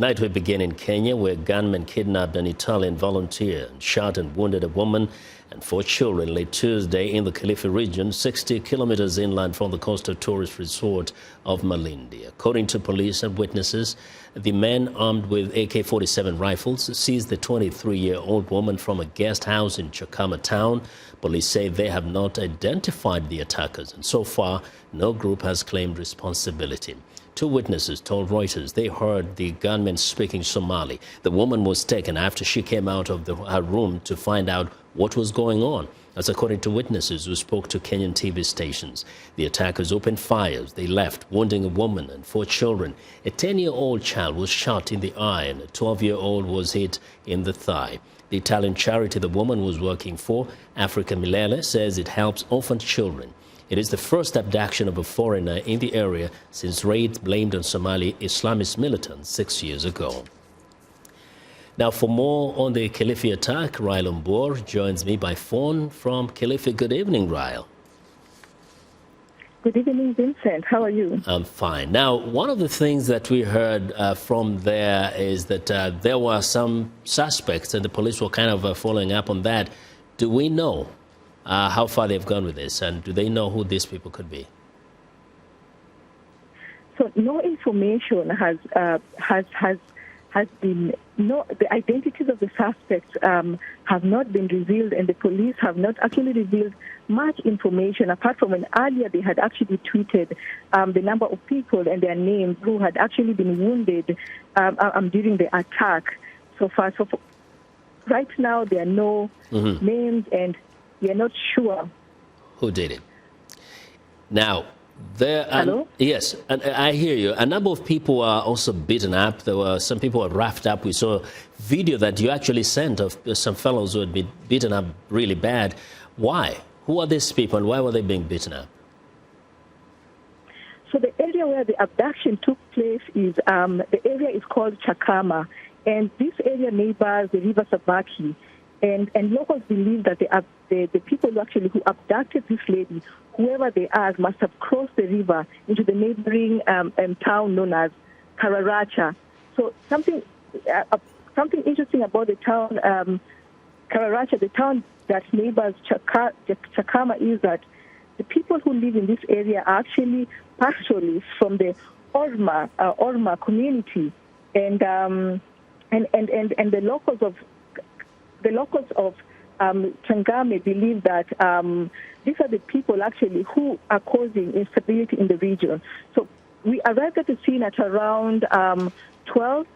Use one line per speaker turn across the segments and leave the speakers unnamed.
Night we begin in Kenya, where gunmen kidnapped an Italian volunteer and shot and wounded a woman and 4 children late Tuesday in the Kilfi region, 60 kilometers inland from the coastal tourist resort of Malindi. According to police and witnesses, the men armed with AK-47 rifles seized the 23-year-old woman from a guest house in Chakama town. Police say they have not identified the attackers, and so far, no group has claimed responsibility. 2 witnesses told Reuters they heard the gunmen speaking Somali. The woman was taken after she came out of her room to find out what was going on. That's according to witnesses who spoke to Kenyan TV stations. The attackers opened fires. They left, wounding a woman and 4 children. A 10-year-old child was shot in the eye and a 12-year-old was hit in the thigh. The Italian charity the woman was working for, Africa Milele, says it helps orphan children. It is the first abduction of a foreigner in the area since raids blamed on Somali Islamist militants 6 years ago. Now, for more on the Kilfi attack, Rael Ombuor joins me by phone from Kilfi. Good evening, Rael.
Good evening, Vincent. How are you?
I'm fine. Now, one of the things that we heard from there is that there were some suspects and the police were kind of following up on that. Do we know how far they've gone with this, and do they know who these people could be?
So no information has been, the identities of the suspects have not been revealed, and the police have not actually revealed much information, apart from when earlier they had actually tweeted the number of people and their names who had actually been wounded during the attack so far. So right now there are no names, and we are not sure
who did it. Now,
Hello?
Yes, and I hear you. A number of people are also beaten up. There were some people were roughed up. We saw video that you actually sent of some fellows who had been beaten up really bad. Why? Who are these people, and why were they being beaten up?
So the area where the abduction took place is, the area is called Chakama, and this area neighbors the river Sabaki. And locals believe that the people who abducted this lady, whoever they are, must have crossed the river into the neighboring town known as Kararacha. So something interesting about the town Kararacha, the town that neighbors Chakama, is that the people who live in this area are actually pastoralists from the Orma community, and the locals of Changame believe that these are the people actually who are causing instability in the region. So we arrived at the scene at around 12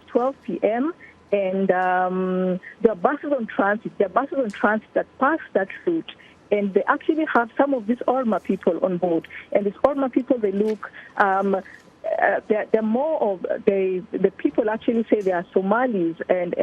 p.m. and there are buses on transit. There are buses on transit that pass that route, and they actually have some of these Orma people on board. And these Orma people, they look. They're more of the people actually say they are Somalis, and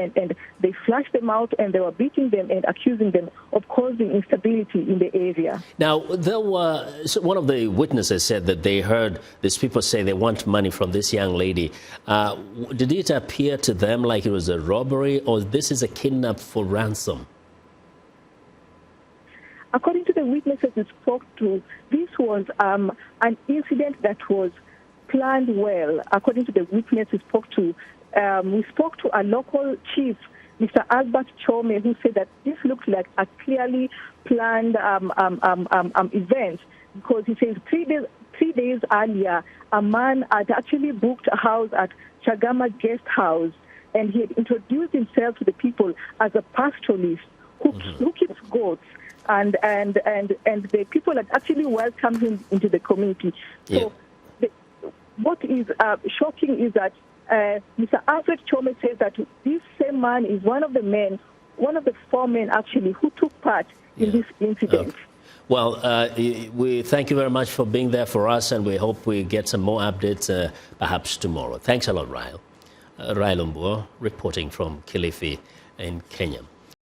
they flashed them out, and they were beating them and accusing them of causing instability in the area.
Now, one of the witnesses said that they heard these people say they want money from this young lady. Did it appear to them like it was a robbery, or this is a kidnap for ransom?
According to the witnesses we spoke to, this was an incident that was planned well. According to the witness we spoke to a local chief, Mr. Albert Chome, who said that this looked like a clearly planned event, because he says 3 days earlier, a man had actually booked a house at Chagama Guest House, and he had introduced himself to the people as a pastoralist who keeps goats, and the people had actually welcomed him into the community. So what is shocking is that Mr. Alfred Chome says that this same man is one of the 4 men actually who took part in this incident.
Well, we thank you very much for being there for us, and we hope we get some more updates perhaps tomorrow. Thanks a lot, Rael. Rael Ombuor reporting from Kilfi in Kenya.